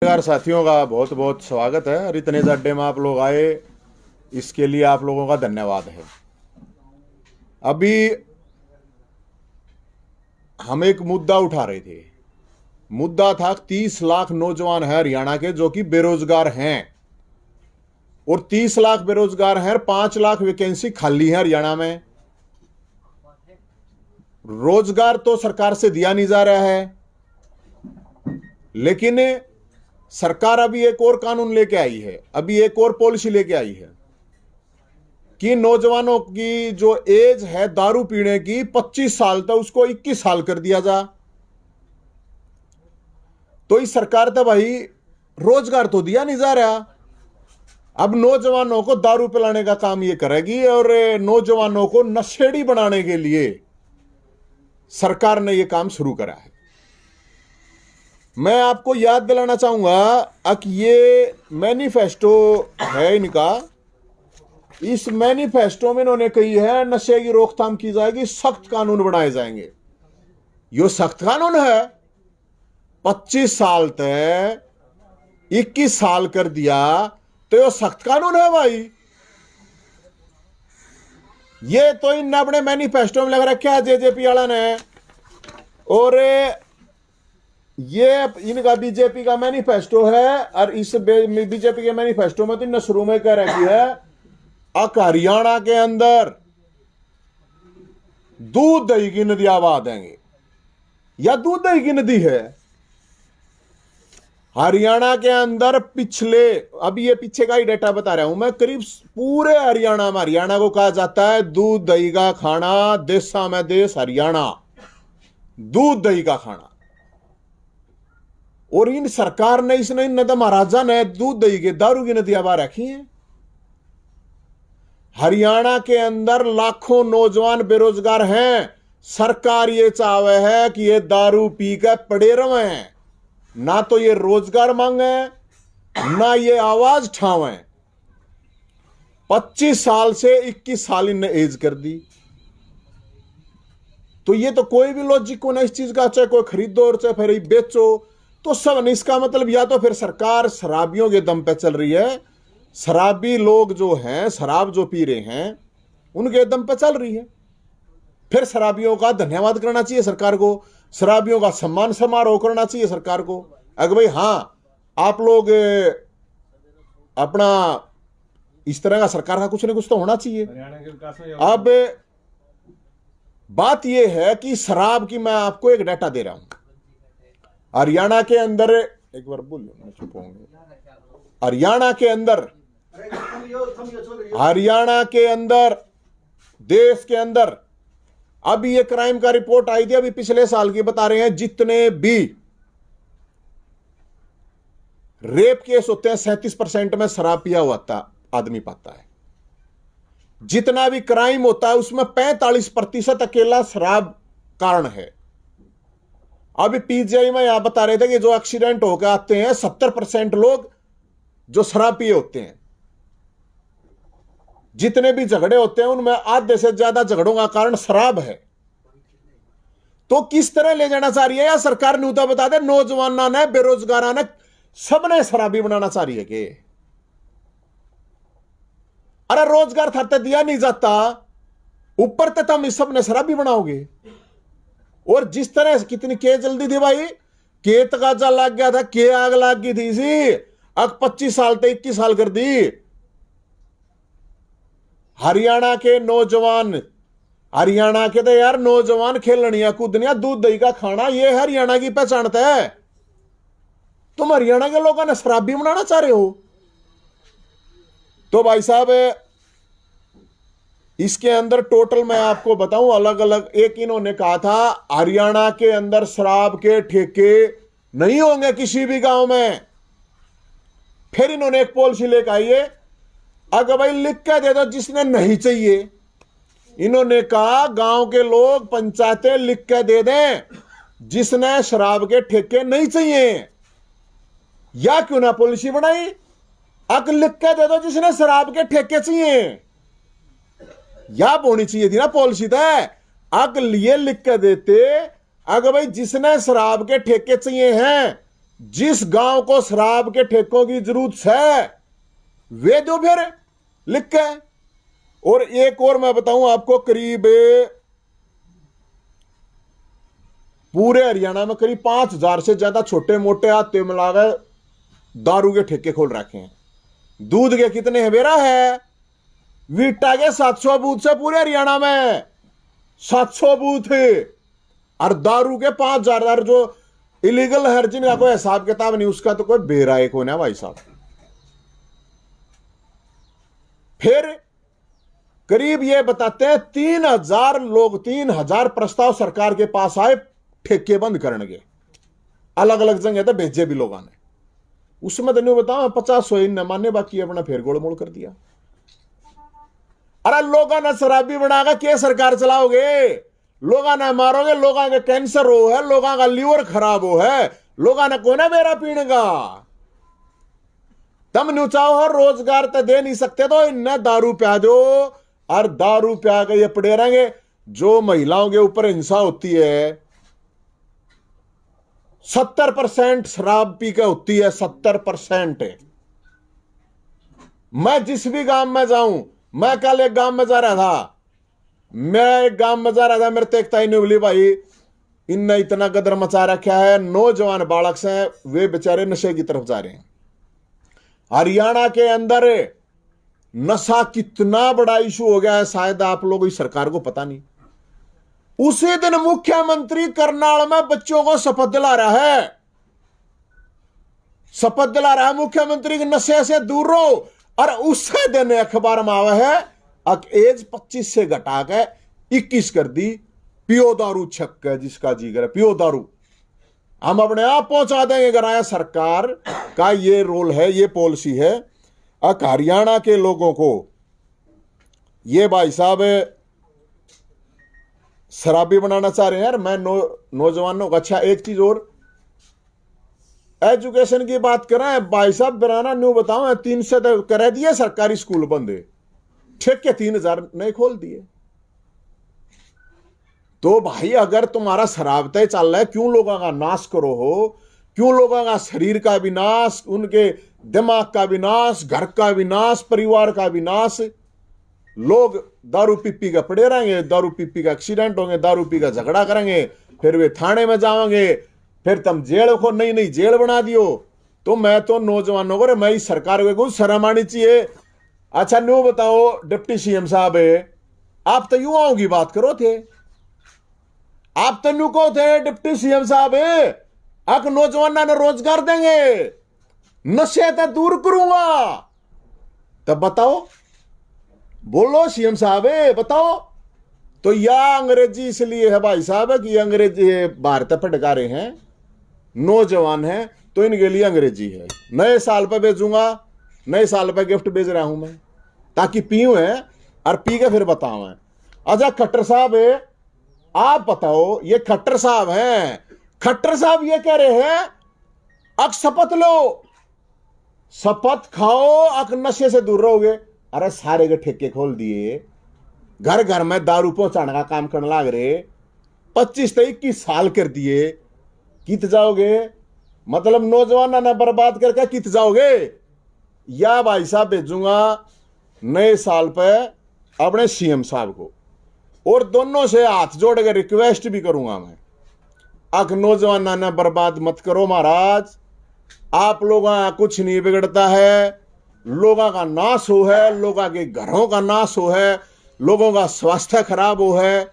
नमस्कार साथियों का बहुत बहुत स्वागत है और इतने अड्डे में आप लोग आए इसके लिए आप लोगों का धन्यवाद है। अभी हम एक मुद्दा उठा रहे थे। मुद्दा था 30 लाख नौजवान है हरियाणा के जो कि बेरोजगार हैं और 30 लाख बेरोजगार हैं, 5 लाख वैकेंसी खाली है हरियाणा में। रोजगार तो सरकार से दिया नहीं जा रहा है, लेकिन सरकार अभी एक और कानून लेके आई है, अभी एक और पॉलिसी लेके आई है कि नौजवानों की जो एज है दारू पीने की 25 साल तक उसको 21 साल कर दिया जा। तो इस सरकार तो भाई रोजगार तो दिया नहीं जा रहा, अब नौजवानों को दारू पिलाने का काम ये करेगी और नौजवानों को नशेड़ी बनाने के लिए सरकार ने यह काम शुरू करा है। मैं आपको याद दिलाना चाहूंगा कि ये मैनिफेस्टो है इनका। इस मैनिफेस्टो में इन्होंने कही है नशे की रोकथाम की जाएगी, सख्त कानून बनाए जाएंगे। यो सख्त कानून है। 25 साल तक 21 साल कर दिया तो यो सख्त कानून है भाई। ये तो इन अपने मैनिफेस्टो में लग रखा है जेजेपी वाला ने, और ये इनका बीजेपी का मैनिफेस्टो है। और इस बीजेपी के मैनिफेस्टो में तो इन शुरू में कह रखी है हरियाणा के अंदर दूध दही की नदी बहा देंगे, या दूध दही की नदी है हरियाणा के अंदर। पिछले अभी ये पीछे का ही डेटा बता रहा हूं मैं, करीब पूरे हरियाणा में, हरियाणा को कहा जाता है दूध दही का खाना, देशा में देश हरियाणा, दूध दही का खाना। और इन सरकार ने इसने इन नद महाराजा ने दूध दही के दारू की नदियां बहा रखी हैं। हरियाणा के अंदर लाखों नौजवान बेरोजगार हैं। सरकार ये चाहे है कि ये दारू पी कर पड़े रहे, ना तो ये रोजगार मांगे ना ये आवाज ठावे। 25 साल से 21 साल इनने एज कर दी। तो ये तो कोई भी लॉजिक को ना इस चीज का, चाहे कोई खरीदो और चाहे फिर बेचो, तो सब इसका मतलब या तो फिर सरकार शराबियों के दम पे चल रही है, शराबी लोग जो हैं शराब जो पी रहे हैं उनके दम पे चल रही है। फिर शराबियों का धन्यवाद करना चाहिए सरकार को, शराबियों का सम्मान समारोह करना चाहिए सरकार को। अगर भाई हां आप लोग अपना इस तरह का सरकार का कुछ ना कुछ तो होना चाहिए। अब बात यह है कि शराब की मैं आपको एक डाटा दे रहा हूं। हरियाणा के अंदर, एक बार बोलिए मैं चुप होंगे। हरियाणा के अंदर देश के अंदर अभी ये क्राइम का रिपोर्ट आई थी, अभी पिछले साल की बता रहे हैं, जितने भी रेप केस होते हैं 37% में शराब पिया हुआ था आदमी पाता है। जितना भी क्राइम होता है उसमें 45% अकेला शराब कारण है। अभी पीजीआई में यहां बता रहे थे कि जो एक्सीडेंट होकर आते हैं 70% लोग जो शराब पिए होते हैं। जितने भी झगड़े होते हैं उनमें आधे से ज्यादा झगड़ों का कारण शराब है। तो किस तरह ले जाना चाह रही है, या सरकार न्यूता बता दे नौजवान ने, बेरोजगार ने, सबने शराबी बनाना चाह रही है कि अरे रोजगार थाते दिया नहीं जाता, ऊपर तक तुम इस सबने शराबी बनाओगे। और जिस तरह कितनी के जल्दी थी भाई, के तकाजा लग गया था, के आग लग गई थी इसी, अब 25 साल तक 21 साल कर दी। हरियाणा के नौजवान, हरियाणा के तो यार नौजवान खेलनिया कूदनिया दूध दही का खाना, ये हरियाणा की पहचानता है। तुम हरियाणा के लोगों ने शराबी बनाना चाह रहे हो। तो भाई साहब इसके अंदर टोटल मैं आपको बताऊं अलग अलग, एक इन्होंने कहा था हरियाणा के अंदर शराब के ठेके नहीं होंगे किसी भी गांव में। फिर इन्होंने एक पॉलिसी लेकर आई है, अगर भाई लिख के दे दो जिसने नहीं चाहिए। इन्होंने कहा गांव के लोग पंचायतें लिख के दे दें जिसने शराब के ठेके नहीं चाहिए, या क्यों ना पॉलिसी बनाई अक लिख के दे दो जिसने शराब के ठेके चाहिए। या होनी चाहिए थी ना पॉलिसी तय, अग लिए लिख के देते अगर भाई जिसने शराब के ठेके चाहिए हैं जिस गांव को शराब के ठेकों की जरूरत है वे दो फिर लिख के। और एक और मैं बताऊं आपको, करीब पूरे हरियाणा में करीब 5,000 से ज्यादा छोटे मोटे हाथे मिलाकर दारू के ठेके खोल रखे हैं। दूध के कितने है बेरा है, वीटा के 700 बूथ से पूरे हरियाणा में 700 बूथ, और दारू के 5,000 जो इलीगल है जिनका कोई हिसाब किताब नहीं, उसका तो कोई बेराए को ना भाई साहब। फिर करीब ये बताते हैं 3,000 लोग, 3,000 प्रस्ताव सरकार के पास आए ठेके बंद करने के, अलग अलग जगह तो भेजे भी लोगों ने। उसमें तो नहीं बताओ 50 न माने, बाकी अपना फिर गोलमोल कर दिया। अरे लोगों ने शराबी बनाकर क्या सरकार चलाओगे, लोगों ने मारोगे, लोगों के कैंसर हो है, लोगों का लीवर खराब हो है, लोगों ने कोई ना बेरा पीने का। तुम नुचाओ हो, रोजगार तो दे नहीं सकते तो इन्हें दारू पिया दो, और दारू पिया के ये पड़े रहेंगे। जो महिलाओं के ऊपर हिंसा होती है 70% शराब पी के होती है, 70%। मैं जिस भी गांव में जाऊं, मैं कल एक गांव में जा रहा था, मेरे तो एक ताई नहीं बोली भाई इनने इतना गदर मचा रखा है, नौजवान बालक से वे बेचारे नशे की तरफ जा रहे हैं। हरियाणा के अंदर नशा कितना बड़ा इशू हो गया है, शायद आप लोगों की सरकार को पता नहीं। उसी दिन मुख्यमंत्री करनाल में बच्चों को शपथ दिला रहा है मुख्यमंत्री के नशे से दूर रहो, और उसे दिन अखबार में आवा है एज 25 से घटा के 21 कर दी, पियो दारू छक है, जिसका जी करे पियो दारू, हम अपने आप पहुंचा देंगे। कराया सरकार का ये रोल है, ये पॉलिसी है। हरियाणा के लोगों को ये भाई साहब शराबी बनाना चाह रहे हैं यार। मैं नौजवानों का, अच्छा एक चीज और, एजुकेशन की बात करें भाई साहब, बनाना न्यू बताओ 3 से तो कर दिए सरकारी स्कूल बंद, ठेके 3,000 नहीं खोल दिए। तो भाई अगर तुम्हारा शराब तय चल रहा है, क्यों लोगों का नाश करो हो, क्यों लोगों का शरीर का विनाश, उनके दिमाग का विनाश, घर का विनाश, परिवार का विनाश। लोग दारू पी का पड़े रहेंगे, दारू पी का एक्सीडेंट होंगे, दारू पी का झगड़ा करेंगे, फिर वे थाने में जाओगे, फिर तुम जेल को नई जेल बना दियो। तो मैं तो नौजवानों को, मैं इस सरकार को कुछ शर्म आनी चाहिए। अच्छा न्यू बताओ डिप्टी सीएम साहब, आप तो युवाओं की बात करो थे, आप तो न्यू को थे डिप्टी सीएम साहब आप नौजवानों ने रोजगार देंगे, नशे तो दूर करूंगा। तब बताओ, बोलो सीएम साहब बताओ। तो या अंग्रेजी इसलिए है भाई साहब कि अंग्रेजी भारत फटका रहे हैं, नौजवान हैं, तो इनके लिए अंग्रेजी है। नए साल पे भेजूंगा, नए साल पे गिफ्ट भेज रहा हूं मैं, ताकि पीऊं है और पी के फिर बताऊं। अच्छा खट्टर साहब आप बताओ, ये खट्टर साहब हैं, खट्टर साहब ये कह रहे हैं अक शपथ लो, शपथ खाओ, अक नशे से दूर रहोगे। अरे सारे के ठेके खोल दिए, घर घर में दारू पहुंचाने का काम करने लग रहे, 25 से 21 साल कर दिए, कित जाओगे? मतलब नौजवान ने बर्बाद करके कित जाओगे? या भाई साहब भेजूंगा नए साल पे अपने सीएम साहब को, और दोनों से हाथ जोड़ के रिक्वेस्ट भी करूंगा मैं, अक नौजवान ने बर्बाद मत करो महाराज, आप लोगों का कुछ नहीं बिगड़ता है, लोगों का नाश हो है, लोगों के घरों का नाश हो है, लोगों का स्वास्थ्य खराब हो है।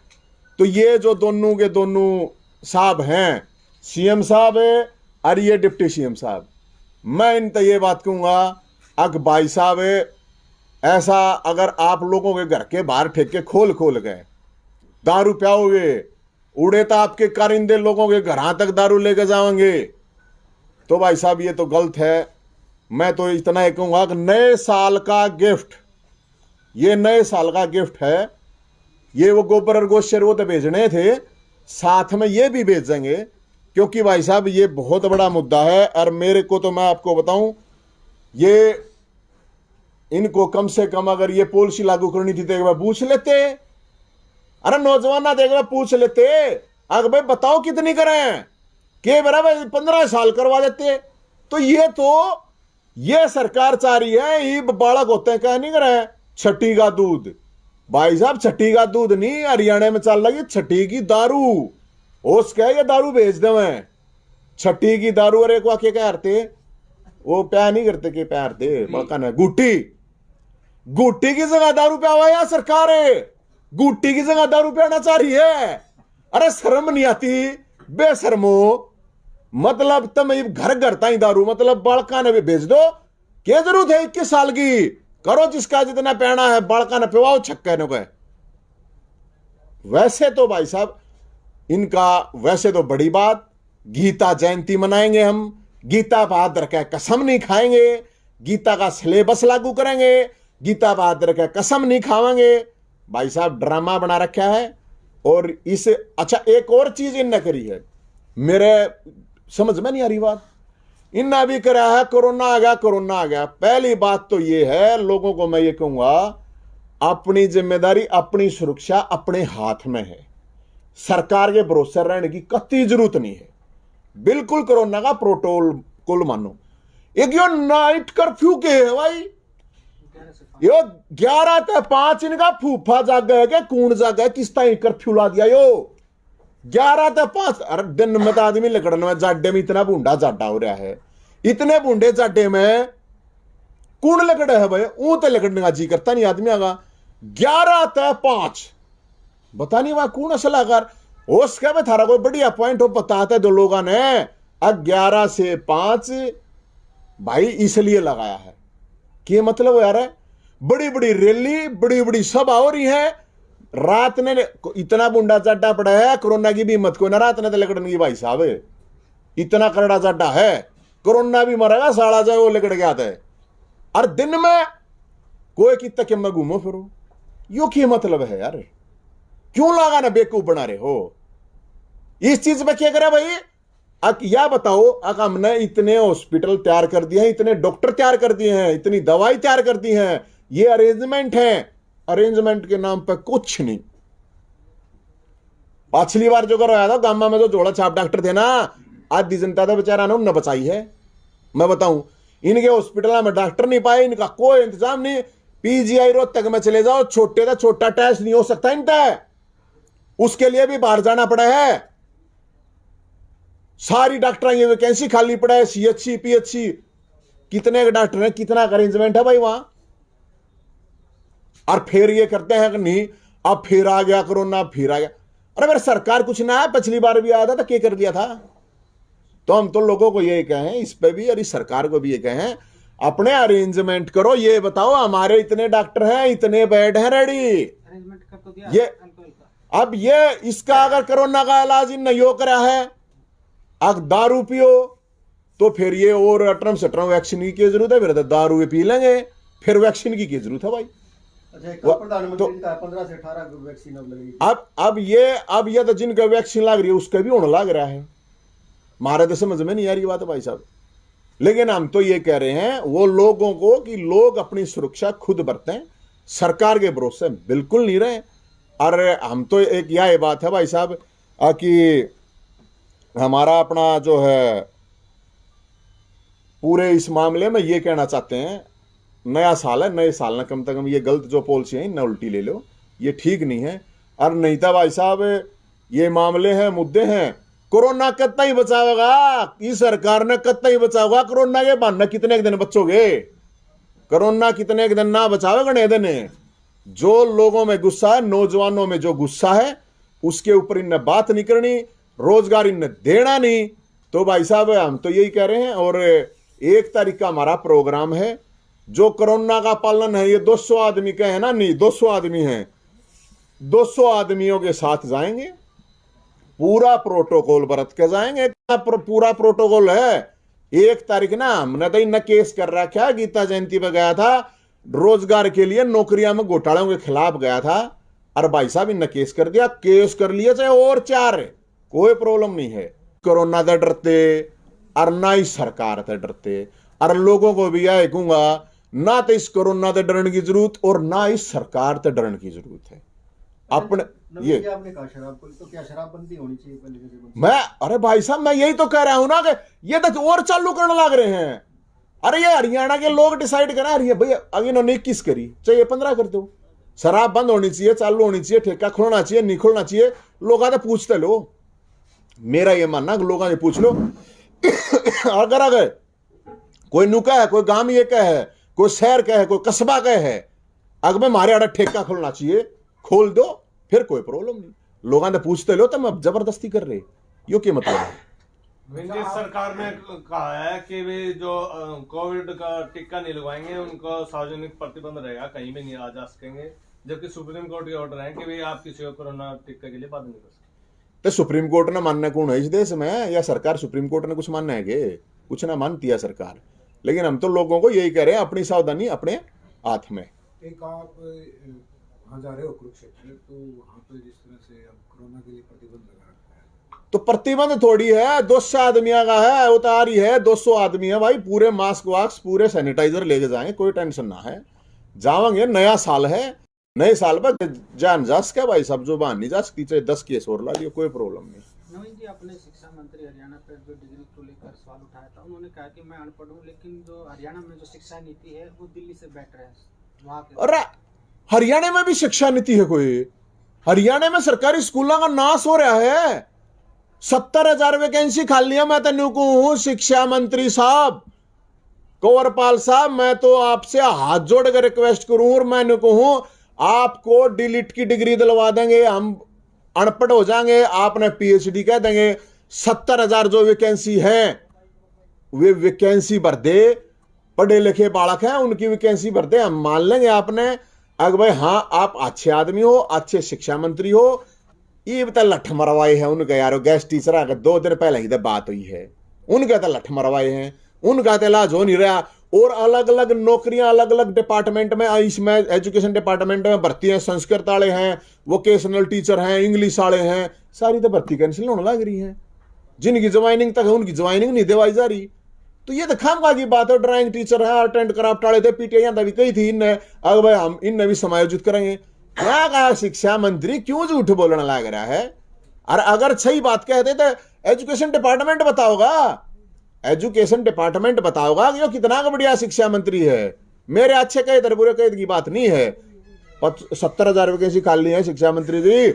तो ये जो दोनों के दोनों साहब हैं, सीएम साहब और ये डिप्टी सीएम साहब, मैं इन तो ये बात कहूंगा अक भाई साहब, ऐसा अगर आप लोगों के घर के बाहर ठेके खोल गए, दारू पियाओगे, उड़े तो आपके कारिंदे लोगों के घर तक दारू लेके जाओगे, तो भाई साहब ये तो गलत है। मैं तो इतना ही कहूंगा कि नए साल का गिफ्ट, ये नए साल का गिफ्ट है, ये वो गोबर और गोश्त वो तो भेजने थे, साथ में ये भी भेजेंगे, क्योंकि भाई साहब ये बहुत बड़ा मुद्दा है। और मेरे को तो मैं आपको बताऊं, ये इनको कम से कम अगर ये पॉलिसी लागू करनी थी तो एक बार पूछ लेते, अरे नौजवान ना देख पूछ लेते, अगर भाई बताओ कितनी करें, के बराबर 15 साल करवा देते। तो ये सरकार चाह रही है ये बालक होते हैं क्या नहीं कर रहे छठी का दूध। भाई साहब छठी का दूध नहीं, हरियाणा में चल रही छठी की दारू। होश क्या ये दारू भेज दे मैं छठी की दारू। और एक वाक्य क्या करते वो प्यार नहीं करते कि प्यार थे बड़का ना गुट्टी की जगह दारू पे आवा यार सरकार है, गुट्टी की जगह दारू पे आना चाह रही है। अरे शर्म नहीं आती बेशर्मो। मतलब तुम घर घर ताई दारू मतलब बालका ने भी भेज दो। क्या जरूरत है 21 साल की, करो जिसका जितना पहना है बालका ने पिवाओ छक्के न गए। वैसे तो भाई साहब इनका वैसे तो बड़ी बात, गीता जयंती मनाएंगे हम, गीता बहादुर का कसम नहीं खाएंगे, गीता का सिलेबस लागू करेंगे, गीता बहादुर का कसम नहीं खावांगे। भाई साहब ड्रामा बना रखा है। और इस अच्छा एक और चीज इनने करी है मेरे समझ में नहीं आ रही बात। इनने भी करा है कोरोना आ गया कोरोना आ गया। पहली बात तो ये है लोगों को मैं ये कहूंगा अपनी जिम्मेदारी अपनी सुरक्षा अपने हाथ में है। सरकार के भरोसे रहने की कतई जरूरत नहीं है। बिल्कुल कोरोना का प्रोटोकॉल मानो। एक यो नाइट कर्फ्यू के है भाई, यो 11 से 5 इनका फूफा जाग गया क्या कूण जाग गया किस तरह कर्फ्यू ला दिया यो 11 से 5। अरे दिन में तो आदमी लकड़न में जाडे में इतना बूंडा जाडा हो रहा है, इतने बूंडे जाडे में कौन लकड़ा है भाई, ऊ तो लकड़ने का जी करता नहीं आदमी आगा। 11 से 5 बता नहीं वहां कौन सलाहकार उसका भी थारा कोई बढ़िया पॉइंट हो बताते दो लोगों ने। अब 11 से 5 भाई इसलिए लगाया है कि मतलब यार है बड़ी बड़ी रैली बड़ी बड़ी सभा हो रही है। रात ने इतना बुंडा चाटा पड़ा है कोरोना की भी हिम्मत को ना रात ने तो लकड़न की भाई साहब इतना करड़ा चाटा है कोरोना भी मरेगा साड़ा जाए वो लकड़ गया था। और दिन में कोई कितना कि मैं घूमो फिरो यो की मतलब है यार, क्यों लगा ना बेवकूफ बना रहे हो। इस चीज में क्या करे भाई या बताओ अगर हमने इतने हॉस्पिटल तैयार कर दिए हैं, इतने डॉक्टर तैयार कर दिए हैं, इतनी दवाई तैयार कर दी है, ये अरेंजमेंट है, अरेंजमेंट के नाम पर कुछ नहीं। पिछली बार जो करवाया था गामा में जो जोड़ा छाप डॉक्टर थे ना आधी जनता तो बेचारा ना उन्हें बचाई है। मैं बताऊं इनके हॉस्पिटल में डॉक्टर नहीं पाए, इनका कोई इंतजाम नहीं। पीजीआई रोहतक में चले जाओ छोटे का छोटा टेस्ट नहीं हो सकता इनका, उसके लिए भी बाहर जाना पड़ा है। सारी डॉक्टर की वैकेंसी खाली पड़ा है, सीएचसी पीएचसी कितने डॉक्टर हैं, कितना अरेंजमेंट है भाई वहां। और फिर ये करते हैं कि नहीं अब फिर आ गया कोरोना फिर आ गया। अरे मेरे सरकार कुछ ना है, पिछली बार भी आया था तो क्या कर दिया था। तो हम तो लोगों को ये कहें इस पे भी और इस सरकार को भी ये कहें अपने अरेंजमेंट करो। ये बताओ हमारे इतने डॉक्टर हैं इतने बेड हैं रेडी, अरेंजमेंट कर तो दिया ये अब ये इसका अगर कोरोना का इलाज इन नहीं हो करा है अगर दारू पियो तो फिर ये और अटरम सटरम वैक्सीन की क्या जरूरत है, फिर तो दारू पी लेंगे फिर वैक्सीन की क्या जरूरत है भाई। अच्छा प्रधानमंत्री का 15 से 18 वैक्सीन अब लगेगी। अब ये तो जिनका वैक्सीन लग रही है उसका भी होने लग रहा है। हमारे तो समझ में नहीं आ रही बात है भाई साहब। लेकिन हम तो ये कह रहे हैं वो लोगों को कि लोग अपनी सुरक्षा खुद बरतें, सरकार के भरोसे बिल्कुल नहीं रहे। और हम तो एक यह बात है भाई साहब कि हमारा अपना जो है पूरे इस मामले में ये कहना चाहते हैं नया साल है, नए साल ना कम से कम ये गलत जो पॉलिसी है न उल्टी ले लो, ये ठीक नहीं है। और नहीं था भाई साहब ये मामले हैं मुद्दे हैं, कोरोना कितना ही बचावेगा इस सरकार ने, कितना ही बचाओगा कोरोना के बहाने कितने दिन बचोगे, कोरोना कितने दिन ना बचावेगा नहीं दिन। जो लोगों में गुस्सा है नौजवानों में जो गुस्सा है उसके ऊपर इनने बात नहीं करनी, रोजगार इनने देना नहीं। तो भाई साहब हम तो यही कह रहे हैं। और 1 तारीख का हमारा प्रोग्राम है, जो कोरोना का पालन है ये 200 आदमी का है ना, नहीं 200 आदमी हैं, 200 आदमियों के साथ जाएंगे, पूरा प्रोटोकॉल बरत के जाएंगे। पूरा प्रोटोकॉल है। 1 तारीख ना हमने तो इन केस कर रखा है, गीता जयंती पे गया था रोजगार के लिए नौकरियां में घोटालों के खिलाफ गया था और भाई साहब इन केस कर दिया, केस कर लिया चाहे और 4 कोई प्रॉब्लम नहीं है। कोरोना से डरते और ना ही सरकार से डरते। और लोगों को भी यह कहूंगा ना तो इस कोरोना से डरने की जरूरत और ना इस सरकार से डरने की जरूरत है। अपने ये नवीन जी, आपने कहा शराब को, तो क्या शराबबंदी होनी चाहिए पहले जैसे बनती? मैं, अरे भाई साहब मैं यही तो कह रहा हूं ना कि ये तो और चालू करने लग रहे हैं। अरे ये हरियाणा के लोग डिसाइड करें, अरे भैया अगर इन्होंने 21 करी चाहिए 15 कर दो, शराब बंद होनी चाहिए, चालू होनी चाहिए, ठेका खोलना चाहिए, नहीं खोलना चाहिए, लोग आते पूछते लो। मेरा ये मानना लोग आते पूछ लो। अगर कोई नुका है, कोई गांव ये का है, कोई शहर का है, कोई कस्बा का है, अगर हमारे आड़ा ठेका खोलना चाहिए, खोल दो, फिर कोई प्रॉब्लम नहीं। लोगों ने पूछते लो तो मैं जबरदस्ती कर रहे, यो क्या मतलब है? विंध्य सरकार ने कहा है कि वे जो कोविड का टीका नहीं लगवाएंगे उनको सार्वजनिक प्रतिबंध रहेगा, कहीं भी नहीं आ जा सकेंगे, जबकि सुप्रीम कोर्ट के ऑर्डर है कि वे आप किसी को कोरोना टीका के लिए बात नहीं कर सकते। तो सुप्रीम कोर्ट ने मानना कौन है इस देश में, या सरकार? सुप्रीम कोर्ट ने कुछ मानना है कि कुछ ना मानती है सरकार, लेकिन हम तो लोगों को यही कह रहे हैं, अपनी सावधानी अपने हाथ में। एक आप वहाँ जा रहे हो कुरुक्षेत्र, तो वहाँ पे जिस तरह से अब कोरोना के लिए प्रतिबंध लगा रखा है, तो प्रतिबंध थोड़ी है, 200 आदमियों का है, उतारी है 200 आदमी है भाई, पूरे मास्क वास्क पूरे सैनिटाइजर लेके जाएंगे, कोई टेंशन ना है, जाओगे। नया साल है, नए साल पर जान जा सके भाई, सब जो बाहर नहीं जा सकती, चाहे 10 केस और ला लियो, कोई प्रॉब्लम नहीं। नवीन जी, अपने शिक्षा मंत्री हरियाणा पर जो डिग्री को लेकर सवाल उठाया था, उन्होंने कहा कि मैं अनपढ़ हूँ, लेकिन जो हरियाणा में जो शिक्षा नीति है वो दिल्ली से बेटर है वहाँ के। अरे हरियाणा में भी शिक्षा नीति है कोई? हरियाणा में सरकारी स्कूलों का नाश हो रहा है, 70,000 वैकेंसी खाली है। मैं तेन कहूं शिक्षा मंत्री साहब, कंवरपाल साहब, मैं तो आपसे हाथ जोड़कर रिक्वेस्ट करूं, और मैं कहूं आपको डीलिट की डिग्री दिलवा देंगे, हम अनपढ़ हो जाएंगे, आपने पीएचडी कह देंगे। 70,000 जो वैकेंसी है वे वैकेंसी भर दे, पढ़े लिखे बालक हैं उनकी वैकेंसी भर दे, हम मान लेंगे आपने। अगर भाई हाँ आप अच्छे आदमी हो, अच्छे शिक्षा मंत्री हो, ये बता लठ मरवाए हैं उनके यार, गेस्ट टीचर आकर 2 दिन पहले ही तो बात हुई है, उनके तो लठ मरवाए हैं, उनका तो इलाज हो नहीं रहा। और अलग अलग नौकरियां अलग अलग डिपार्टमेंट में, इसमें एजुकेशन डिपार्टमेंट में भर्ती है, संस्कृत वाले हैं, वोकेशनल टीचर हैं, इंग्लिश वाले हैं, सारी तो भर्ती कैंसिल होने लग रही है। जिनकी ज्वाइनिंग तक है उनकी ज्वाइनिंग नहीं दिवाई जा रही। तो ये तो खामखा की बात है। ड्राइंग टीचर है, आर्ट एंड क्राफ्ट वाले थे, पीटीआई भी कही थी इनने, अब भाई हम इनने भी समायोजित करेंगे। क्या कहा शिक्षा मंत्री, क्यों झूठ बोलने लग रहा है? और अगर सही बात कहते तो एजुकेशन डिपार्टमेंट बताओगा, एजुकेशन डिपार्टमेंट बताओगा कि कितना का बढ़िया शिक्षा मंत्री है। मेरे अच्छे कहे बुरे कहे की बात नहीं है। 70,000 वैकेंसी खाली है शिक्षा मंत्री जी,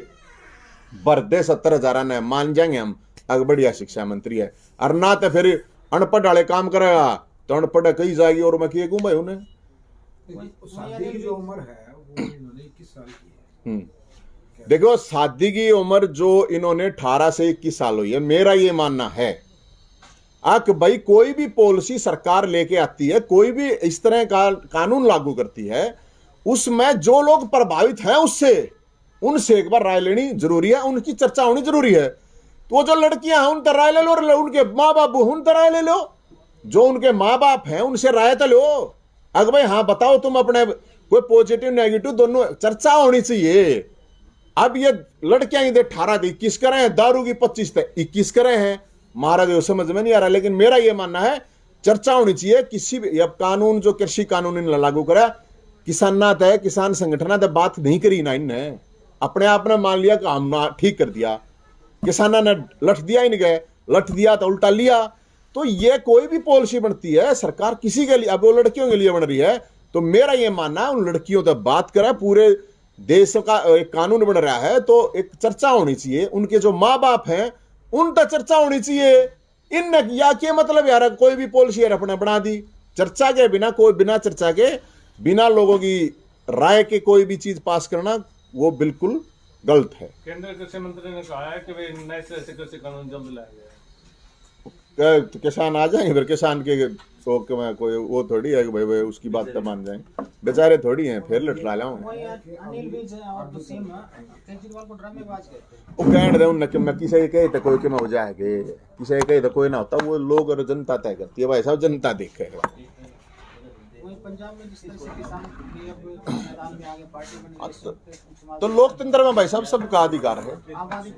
भर दे 70,000 ने, मान जाएंगे हम अगर बढ़िया शिक्षा मंत्री है। और ना तो फिर अनपढ़ वाले काम करेगा तो अनपढ़ कही जाएगी, और मैं किए कहूं भाई उन्हें। शादी की जो उम्र है वो इन्होंने 21 साल की है। देखो शादी की उम्र जो इन्होंने 18 से 21 साल हुई है, मेरा ये मानना है भाई कोई भी पॉलिसी सरकार लेके आती है, कोई भी इस तरह का कानून लागू करती है, उसमें जो लोग प्रभावित हैं उनसे एक बार राय लेनी जरूरी है, उनकी चर्चा होनी जरूरी है। तो वो जो लड़कियां हैं उन तर राय ले लो, उनके माँ बाप उन तर राय ले लो, जो उनके माँ बाप हैं उनसे राय तो लो। अगर भाई हाँ बताओ तुम अपने कोई पॉजिटिव नेगेटिव दोनों चर्चा होनी चाहिए। अब ये लड़कियां 18 से 21 करे हैं, दारू की 25 से 21 करे हैं, महाराज वो समझ में नहीं आ रहा। लेकिन मेरा ये मानना है चर्चा होनी चाहिए। किसी भी अब कानून जो कृषि कानून इन्हें लागू करा, किसान ना तय किसान संगठन तो बात नहीं करी ना, इनने अपने आप ने मान लिया कि हम ठीक कर दिया, किसाना ने लठ दिया, इन गए लठ दिया तो उल्टा लिया। तो ये कोई भी पॉलिसी बनती है सरकार किसी के लिए, अब वो लड़कियों के लिए बन रही है, तो मेरा ये मानना है उन लड़कियों तक बात करे, पूरे देश का एक कानून बन रहा है तो एक चर्चा होनी चाहिए। उनके जो माँ बाप हैं उन तक चर्चा होनी चाहिए। इन या के मतलब यार कोई भी पॉलिसी यार अपने बना दी, चर्चा के बिना, कोई बिना चर्चा के बिना लोगों की राय के कोई भी चीज पास करना वो बिल्कुल गलत है। केंद्रीय कृषि मंत्री ने कहा है कि वे नए सिरे से कृषि कानून जल्द लाएंगे। तो किसान आ जाएंगे फिर, किसान के तो मैं कोई वो थोड़ी है कि भाई उसकी बात तो मान जाएंगे, बेचारे थोड़ी हैं, फिर लटला लाऊंगा। वही अनिल विज और तो सेम केजरीवाल को ड्रामेबाज कहते हैं। वो कह रहे उन मैं किसी कहे तो कोई के में हो जाएंगे, किसी कहे तो कोई ना होता, वो लोग और जनता तय करती है भाई साहब, जनता देखेगा। वही पंजाब में जिस तरह से किसान अब मैदान में आगे पार्टी बनी है, तो लोकतंत्र में भाई साहब सबका अधिकार है। आबादी